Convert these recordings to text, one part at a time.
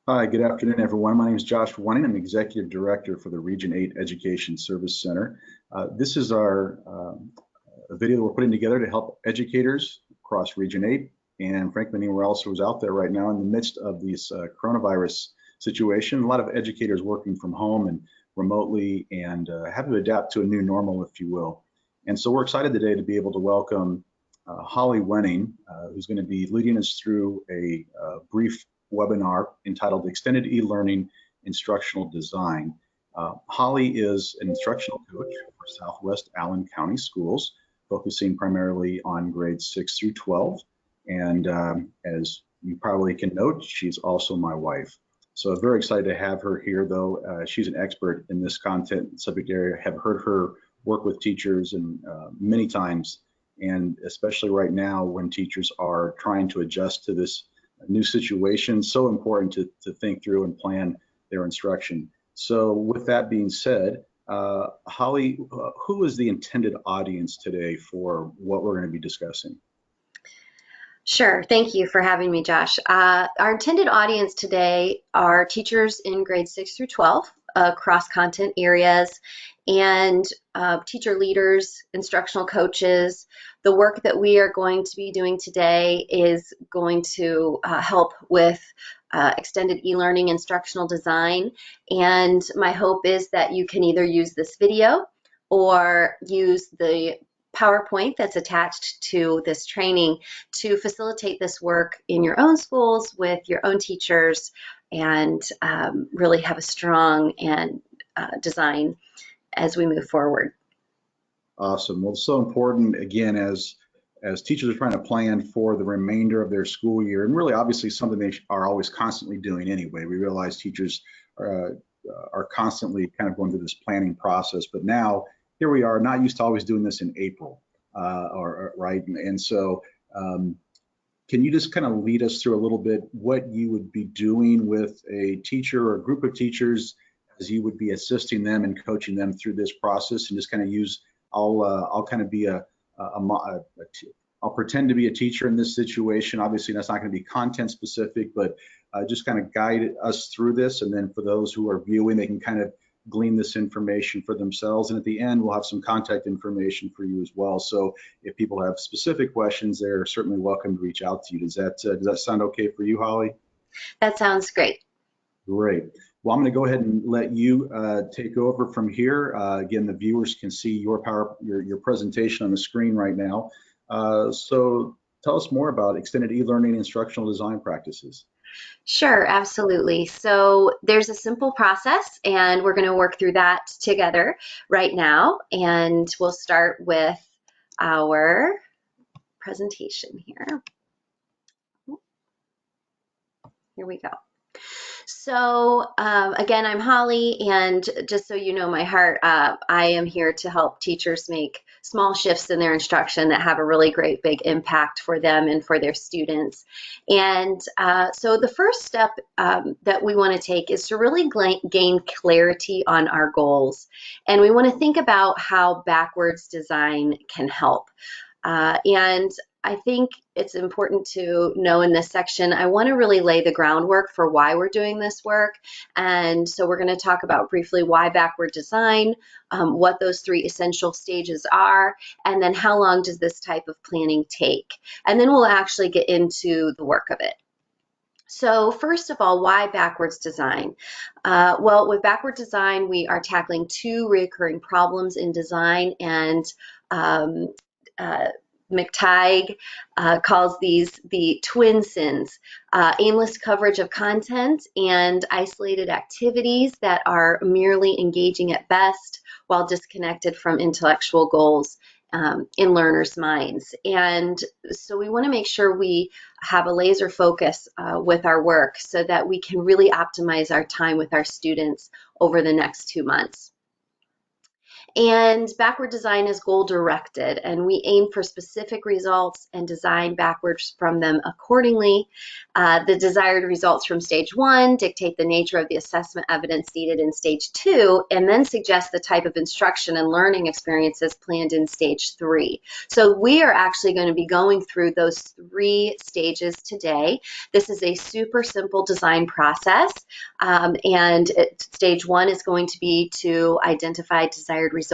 Hi, good afternoon, everyone. My name is Josh Wenning. I'm Executive Director for the Region 8 Education Service Center. This is our video that we're putting together to help educators across Region 8 and frankly anywhere else who's out there right now in the midst of this coronavirus situation. A lot of educators working from home and remotely and having to adapt to a new normal, if you will. And so we're excited today to be able to welcome Holly Wenning, who's going to be leading us through a brief webinar entitled Extended E-Learning Instructional Design. Holly is an instructional coach for Southwest Allen County Schools, focusing primarily on grades 6 through 12. And as you probably can note, she's also my wife. So I'm very excited to have her here, though. She's an expert in this content subject area. I have heard her work with teachers and many times, and especially right now when teachers are trying to adjust to this new situation. So important to think through and plan their instruction. So with that being said, Holly, who is the intended audience today for what we're going to be discussing? Sure. Thank you for having me, Josh. Our intended audience today are teachers in grades 6 through 12 across content areas and teacher leaders, instructional coaches. The work that we are going to be doing today is going to help with extended e-learning instructional design. And my hope is that you can either use this video or use the PowerPoint that's attached to this training to facilitate this work in your own schools with your own teachers and really have a strong and design as we move forward. Awesome. Well, it's so important, again, as teachers are trying to plan for the remainder of their school year, and really obviously something they are always constantly doing anyway. We realize teachers are constantly kind of going through this planning process, but now here we are, not used to always doing this in April, right? And so can you just kind of lead us through a little bit what you would be doing with a teacher or a group of teachers as you would be assisting them and coaching them through this process, and just kind of use, I'll kind of be I'll pretend to be a teacher in this situation. Obviously, that's not going to be content specific, but just kind of guide us through this. And then for those who are viewing, they can kind of glean this information for themselves. And at the end, we'll have some contact information for you as well. So if people have specific questions, they're certainly welcome to reach out to you. Does that sound okay for you, Holly? That sounds great. Great. Well, I'm going to go ahead and let you take over from here. Again, the viewers can see your presentation on the screen right now. So tell us more about extended e-learning instructional design practices. Sure, absolutely. So there's a simple process, and we're going to work through that together right now. And we'll start with our presentation here. Here we go. So again, I'm Holly, and just so you know my heart, I am here to help teachers make small shifts in their instruction that have a really great big impact for them and for their students. And so the first step that we want to take is to really gain clarity on our goals. And we want to think about how backwards design can help. And I think it's important to know in this section, I want to really lay the groundwork for why we're doing this work. And so we're going to talk about briefly why backward design, what those 3 essential stages are, and then how long does this type of planning take? And then we'll actually get into the work of it. So first of all, why backwards design? Well, with backward design, we are tackling 2 recurring problems in design, and McTighe calls these the twin sins, aimless coverage of content and isolated activities that are merely engaging at best while disconnected from intellectual goals in learners' minds. And so we want to make sure we have a laser focus with our work so that we can really optimize our time with our students over the next 2 months. And backward design is goal directed, and we aim for specific results and design backwards from them accordingly. The desired results from stage 1 dictate the nature of the assessment evidence needed in stage 2, and then suggest the type of instruction and learning experiences planned in stage 3. So we are actually going to be going through those 3 stages today. This is a super simple design process, and stage 1 is going to be to identify desired results.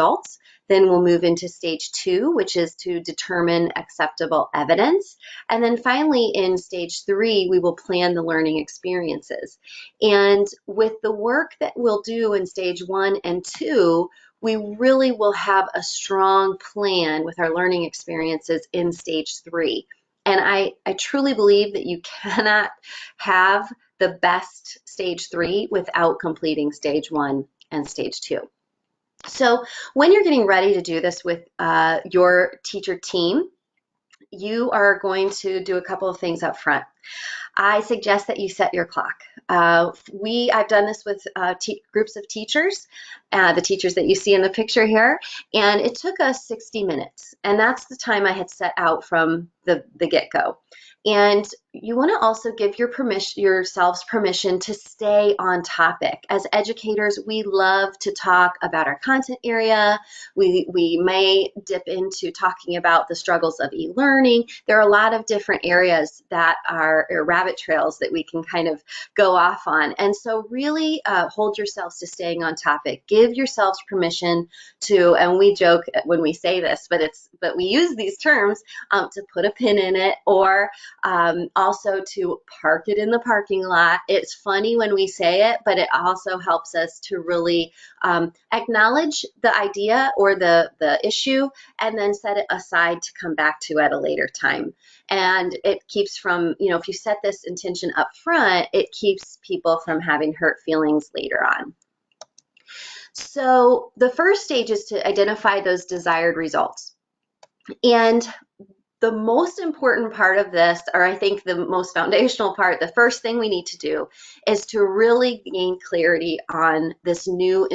Then we'll move into stage 2, which is to determine acceptable evidence. And then finally, in stage 3, we will plan the learning experiences. And with the work that we'll do in stage 1 and 2, we really will have a strong plan with our learning experiences in stage 3. And I truly believe that you cannot have the best stage 3 without completing stage 1 and stage 2. So when you're getting ready to do this with your teacher team, you are going to do a couple of things up front. I suggest that you set your clock. I've done this with groups of teachers, the teachers that you see in the picture here, and it took us 60 minutes, and that's the time I had set out from the get-go. And you want to also give yourselves permission to stay on topic. As educators, we love to talk about our content area. We may dip into talking about the struggles of e-learning. There are a lot of different areas that are rabbit trails that we can kind of go off on. And so really hold yourselves to staying on topic. Give yourselves permission to, and we joke when we say this, but we use these terms to put a pin in it, or also to park it in the parking lot. It's funny when we say it, but it also helps us to really acknowledge the idea or the issue, and then set it aside to come back to at a later time. And it keeps from, if you set this intention up front, it keeps people from having hurt feelings later on. So the first stage is to identify those desired results. And the most important part of this, or I think the most foundational part, the first thing we need to do is to really gain clarity on this new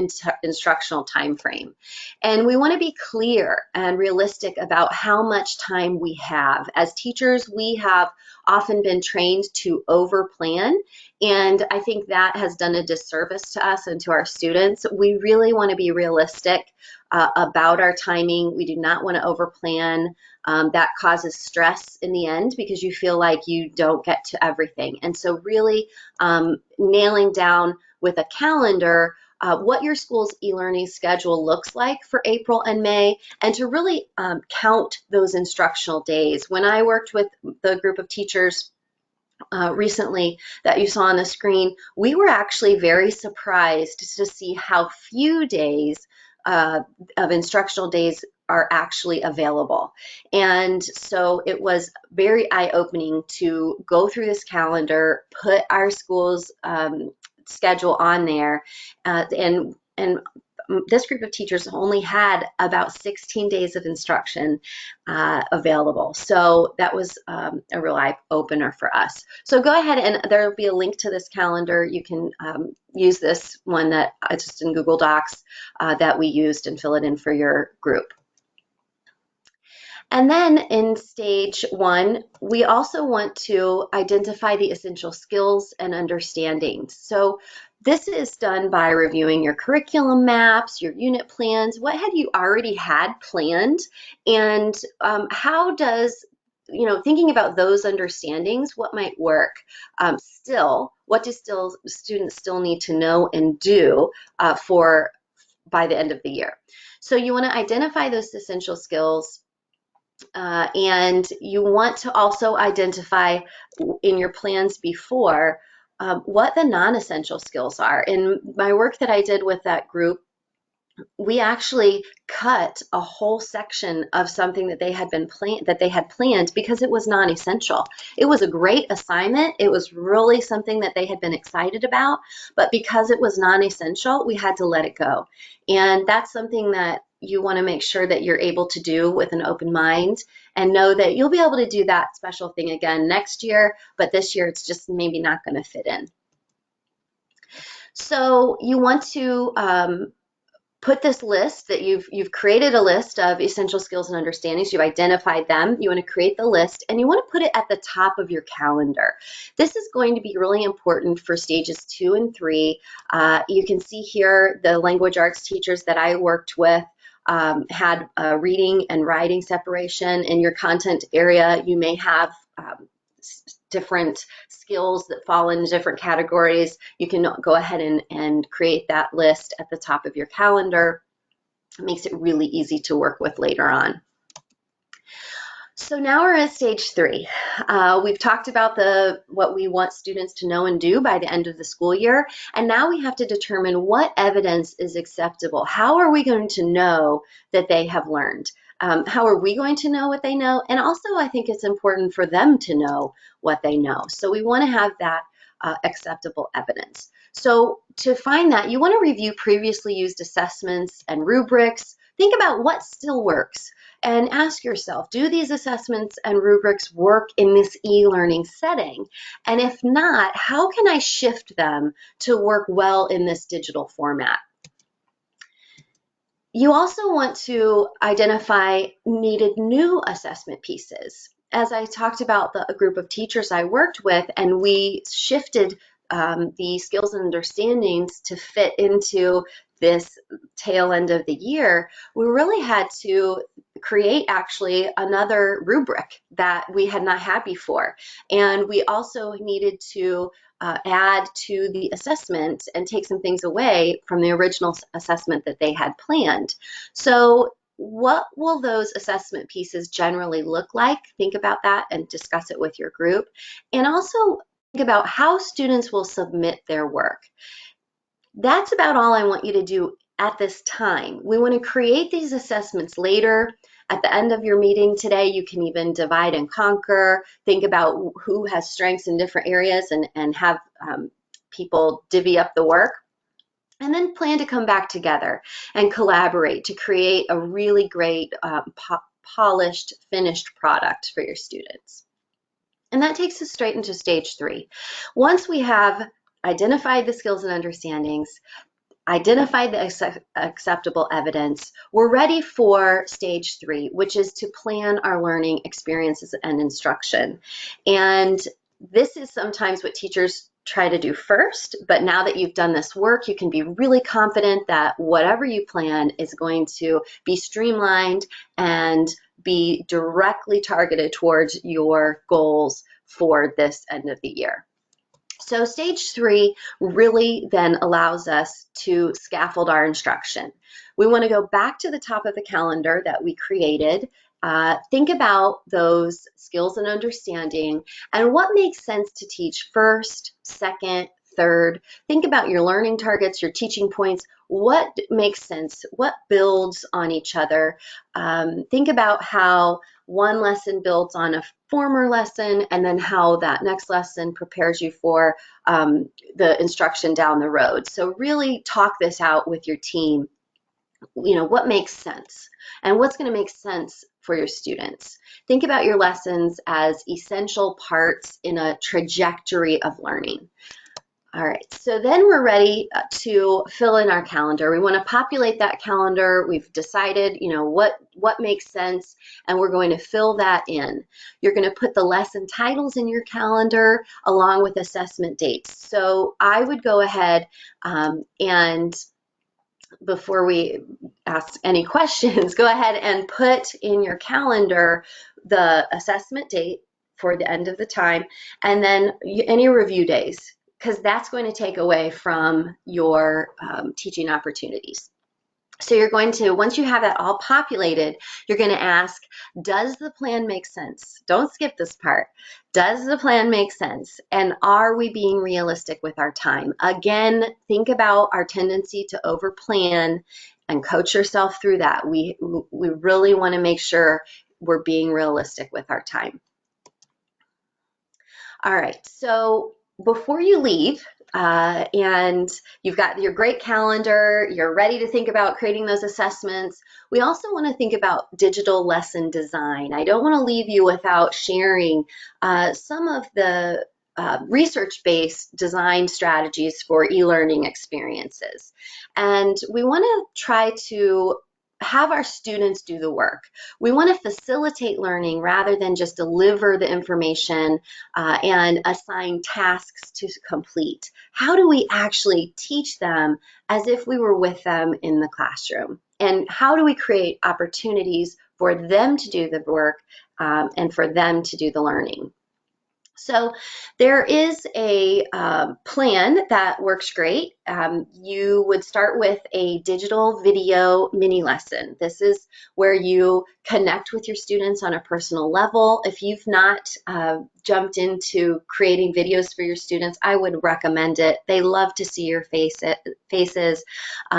instructional time frame. And we want to be clear and realistic about how much time we have. As teachers, we have often been trained to overplan, and I think that has done a disservice to us and to our students. We really want to be realistic about our timing. We do not want to overplan. That causes stress in the end because you feel like you don't get to everything. And so really nailing down with a calendar what your school's e-learning schedule looks like for April and May, and to really count those instructional days. When I worked with the group of teachers recently that you saw on the screen, we were actually very surprised to see how few days of instructional days are actually available. And so it was very eye-opening to go through this calendar, put our school's schedule on there, and this group of teachers only had about 16 days of instruction available. So that was a real eye-opener for us. So go ahead, and there will be a link to this calendar. You can use this one that just in Google Docs that we used, and fill it in for your group. And then in stage 1, we also want to identify the essential skills and understandings. So this is done by reviewing your curriculum maps, your unit plans. What had you already had planned? And how does, thinking about those understandings, what might work still? What do students still need to know and do by the end of the year? So you want to identify those essential skills. And you want to also identify in your plans before what the non-essential skills are. In my work that I did with that group, we actually cut a whole section of something that they had planned because it was non-essential. It was a great assignment. It was really something that they had been excited about, but because it was non-essential, we had to let it go. And that's something that you want to make sure that you're able to do with an open mind, and know that you'll be able to do that special thing again next year, but this year it's just maybe not going to fit in. So you want to put this list that you've created a list of essential skills and understandings. You've identified them. You want to create the list and you want to put it at the top of your calendar. This is going to be really important for stages 2 and 3. You can see here the language arts teachers that I worked with had reading and writing separation. In your content area, you may have different skills that fall into different categories. You can go ahead and create that list at the top of your calendar. It makes it really easy to work with later on. So now we're at stage 3. We've talked about what we want students to know and do by the end of the school year, and now we have to determine what evidence is acceptable. How are we going to know that they have learned? How are we going to know what they know? And also, I think it's important for them to know what they know. So we want to have that acceptable evidence. So to find that, you want to review previously used assessments and rubrics. Think about what still works and ask yourself, do these assessments and rubrics work in this e-learning setting? And if not, how can I shift them to work well in this digital format? You also want to identify needed new assessment pieces. As I talked about a group of teachers I worked with, and we shifted the skills and understandings to fit into this tail end of the year, we really had to create actually another rubric that we had not had before. And we also needed to add to the assessment and take some things away from the original assessment that they had planned. So what will those assessment pieces generally look like? Think about that and discuss it with your group. And also think about how students will submit their work. That's about all I want you to do at this time. We want to create these assessments later. At the end of your meeting today, you can even divide and conquer, think about who has strengths in different areas and have people divvy up the work. And then plan to come back together and collaborate to create a really great polished, finished product for your students. And that takes us straight into stage 3. Once we have identified the skills and understandings, identified the acceptable evidence, we're ready for stage 3, which is to plan our learning experiences and instruction. And this is sometimes what teachers try to do first, but now that you've done this work, you can be really confident that whatever you plan is going to be streamlined and be directly targeted towards your goals for this end of the year. So stage 3 really then allows us to scaffold our instruction. We want to go back to the top of the calendar that we created. Think about those skills and understanding and what makes sense to teach first, second, third. Think about your learning targets, your teaching points. What makes sense? What builds on each other? Think about how one lesson builds on a former lesson and then how that next lesson prepares you for the instruction down the road. So really talk this out with your team. You know, what makes sense and what's going to make sense for your students. Think about your lessons as essential parts in a trajectory of learning. All right, so then we're ready to fill in our calendar. We want to populate that calendar. We've decided, you know, what makes sense, and we're going to fill that in. You're going to put the lesson titles in your calendar along with assessment dates. So I would go ahead and before we ask any questions, go ahead and put in your calendar the assessment date for the end of the time and then any review days, because that's going to take away from your teaching opportunities. So you're going to, once you have that all populated, you're going to ask, does the plan make sense? Don't skip this part. Does the plan make sense? And are we being realistic with our time? Again, think about our tendency to overplan and coach yourself through that. We really want to make sure we're being realistic with our time. All right, so before you leave, and you've got your great calendar, you're ready to think about creating those assessments, we also want to think about digital lesson design. I don't want to leave you without sharing some of the research-based design strategies for e-learning experiences. And we want to try to have our students do the work. We want to facilitate learning rather than just deliver the information and assign tasks to complete. How do we actually teach them as if we were with them in the classroom? And how do we create opportunities for them to do the work and for them to do the learning? So there is a plan that works great. You would start with a digital video mini lesson. This is where you connect with your students on a personal level. If you've not jumped into creating videos for your students, I would recommend it. They love to see your faces.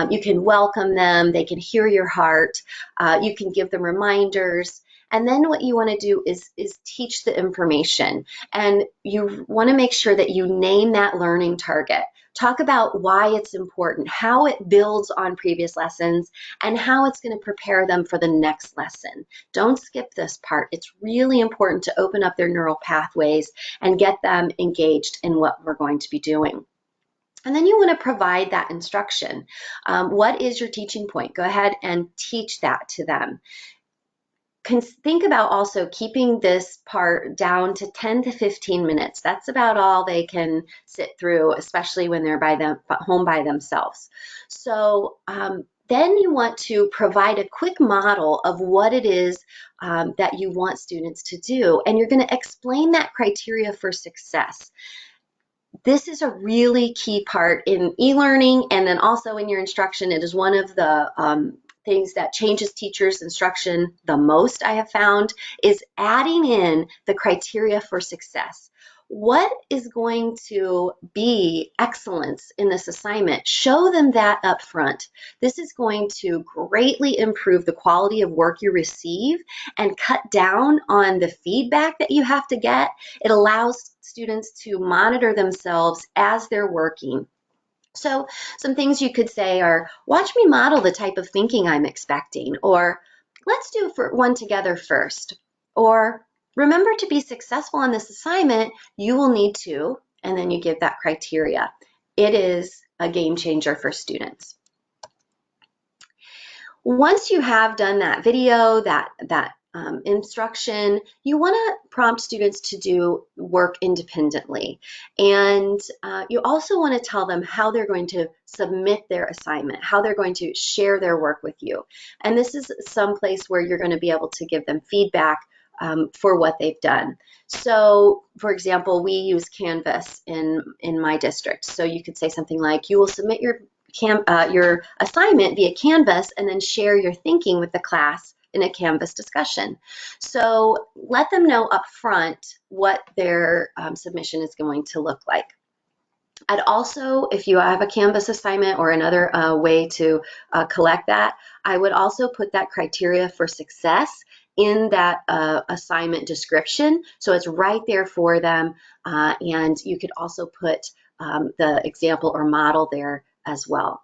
You can welcome them. They can hear your heart. You can give them reminders. And then what you want to do is teach the information. And you want to make sure that you name that learning target. Talk about why it's important, how it builds on previous lessons, and how it's going to prepare them for the next lesson. Don't skip this part. It's really important to open up their neural pathways and get them engaged in what we're going to be doing. And then you want to provide that instruction. What is your teaching point? Go ahead and teach that to them. Think about also keeping this part down to 10 to 15 minutes. That's about all they can sit through, especially when they're home by themselves. So then you want to provide a quick model of what it is that you want students to do, and you're going to explain that criteria for success. This is a really key part in e-learning, and then also in your instruction. It is one of the things that changes teachers' instruction the most, I have found, is adding in the criteria for success. What is going to be excellence in this assignment? Show them that up front. This is going to greatly improve the quality of work you receive and cut down on the feedback that you have to get. It allows students to monitor themselves as they're working. So some things you could say are, watch me model the type of thinking I'm expecting, or let's do one together first, or remember, to be successful on this assignment, you will need to, and then you give that criteria. It is a game changer for students. Once you have done that video, that instruction, you want to prompt students to do work independently. And you also want to tell them how they're going to submit their assignment, how they're going to share their work with you. And this is some place where you're going to be able to give them feedback for what they've done. So, for example, we use Canvas in my district. So you could say something like, you will submit your assignment via Canvas and then share your thinking with the class in a Canvas discussion. So let them know up front what their submission is going to look like. I'd also, if you have a Canvas assignment or another way to collect that, I would also put that criteria for success in that assignment description. So it's right there for them. And you could also put the example or model there as well.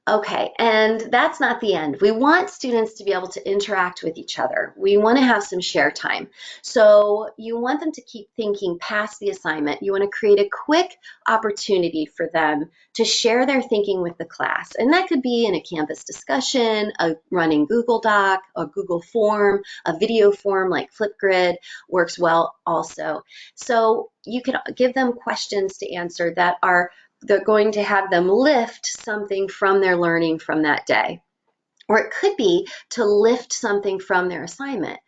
Okay, and that's not the end. We want students to be able to interact with each other. We want to have some share time. So you want them to keep thinking past the assignment. You want to create a quick opportunity for them to share their thinking with the class. And that could be in a Canvas discussion, a running Google Doc, a Google form, a video form like Flipgrid works well also. So you can give them questions to answer that are they're going to have them lift something from their learning from that day. Or it could be to lift something from their assignment.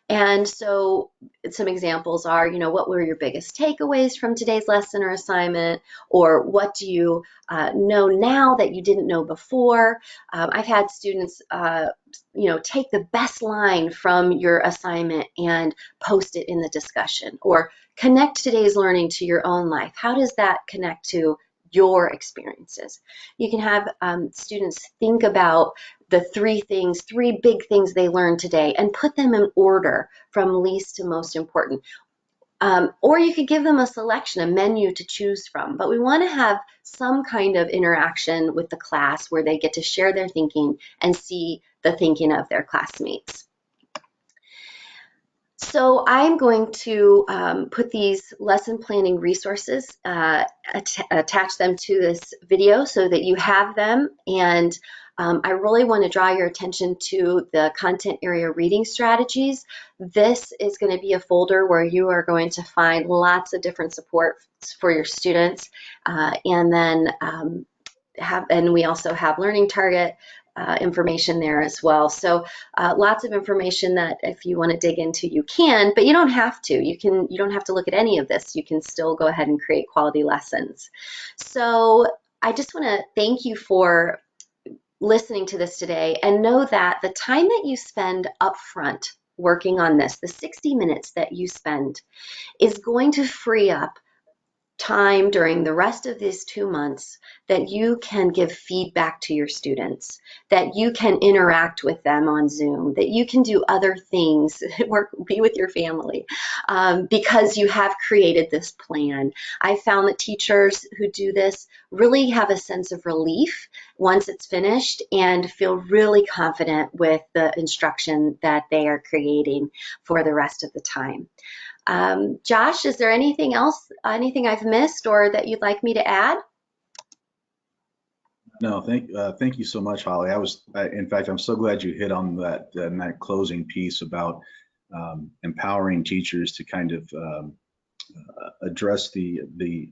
And so some examples are, what were your biggest takeaways from today's lesson or assignment? Or what do you know now that you didn't know before? I've had students, take the best line from your assignment and post it in the discussion. Or connect today's learning to your own life. How does that connect to your experiences? You can have students think about the three big things they learned today and put them in order from least to most important. Or you could give them a selection, a menu to choose from. But we want to have some kind of interaction with the class where they get to share their thinking and see the thinking of their classmates. So I'm going to put these lesson planning resources, attach them to this video so that you have them. And I really want to draw your attention to the content area reading strategies. This is going to be a folder where you are going to find lots of different support for your students. And then and we also have learning target information there as well. So lots of information that if you want to dig into, you can, but you don't have to. You don't have to look at any of this. You can still go ahead and create quality lessons. So I just want to thank you for listening to this today, and know that the time that you spend upfront working on this, the 60 minutes that you spend, is going to free up time during the rest of these 2 months that you can give feedback to your students, that you can interact with them on Zoom, that you can do other things, work, be with your family, because you have created this plan. I found that teachers who do this really have a sense of relief once it's finished and feel really confident with the instruction that they are creating for the rest of the time. Josh, is there anything else, anything I've missed or that you'd like me to add? No, thank you so much, Holly. In fact, I'm so glad you hit on that closing piece about empowering teachers to kind of address the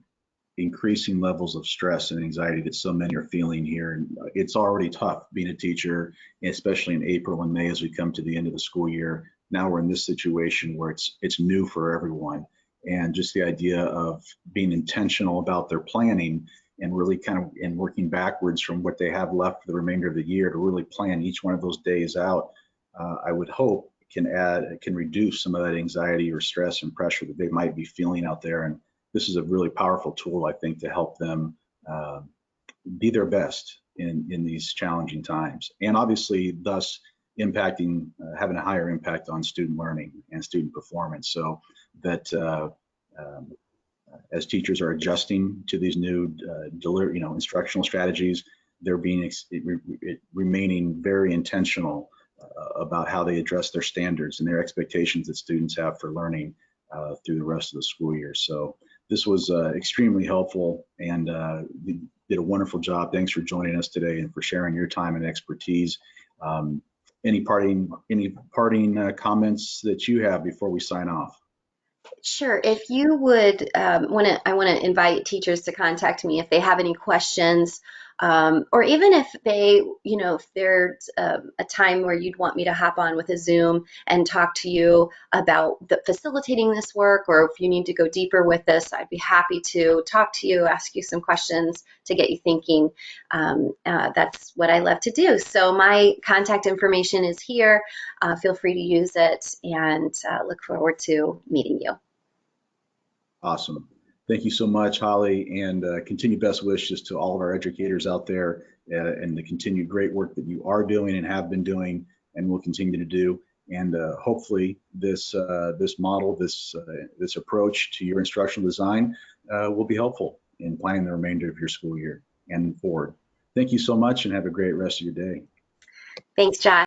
increasing levels of stress and anxiety that so many are feeling here. And it's already tough being a teacher, especially in April and May as we come to the end of the school year. Now we're in this situation where it's new for everyone. And just the idea of being intentional about their planning and really kind of and working backwards from what they have left for the remainder of the year to really plan each one of those days out, I would hope can reduce some of that anxiety or stress and pressure that they might be feeling out there. And this is a really powerful tool, I think, to help them be their best in these challenging times, and obviously thus impacting, having a higher impact on student learning and student performance. So that as teachers are adjusting to these new instructional strategies, they're remaining very intentional about how they address their standards and their expectations that students have for learning through the rest of the school year. So this was extremely helpful, and you did a wonderful job. Thanks for joining us today and for sharing your time and expertise. Any parting comments that you have before we sign off? Sure. If you would I want to invite teachers to contact me if they have any questions, or even if they, if there's a time where you'd want me to hop on with a Zoom and talk to you about facilitating this work, or if you need to go deeper with this, I'd be happy to talk to you, ask you some questions to get you thinking. That's what I love to do. So my contact information is here. Feel free to use it, and look forward to meeting you. Awesome. Thank you so much, Holly, and continued best wishes to all of our educators out there and the continued great work that you are doing and have been doing and will continue to do. And hopefully this model, this approach to your instructional design will be helpful in planning the remainder of your school year and forward. Thank you so much and have a great rest of your day. Thanks, Josh.